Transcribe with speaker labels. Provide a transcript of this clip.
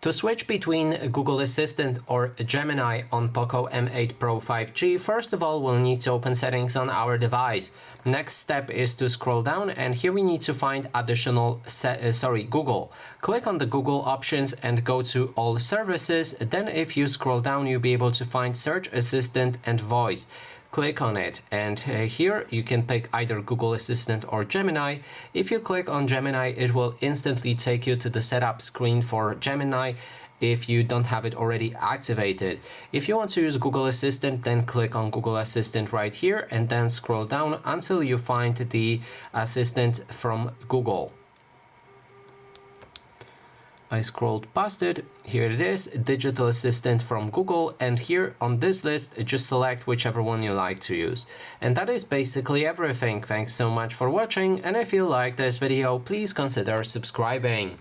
Speaker 1: To switch between Google Assistant or Gemini on POCO M8 Pro 5G, first of all, we'll need to open settings on our device. Next step is to scroll down, and here we need to find additional Google. Click on the Google options and go to all services. Then if you scroll down, you'll be able to find Search Assistant and Voice. Click on it, and here you can pick either Google Assistant or Gemini. If you click on Gemini, it will instantly take you to the setup screen for Gemini if you don't have it already activated. If you want to use Google Assistant, then click on Google Assistant right here and then scroll down until you find the assistant from Google. I scrolled past it. Here it is, Digital Assistant from Google, and here on this list, just select whichever one you like to use. And that is basically everything. Thanks so much for watching, and if you like this video, please consider subscribing.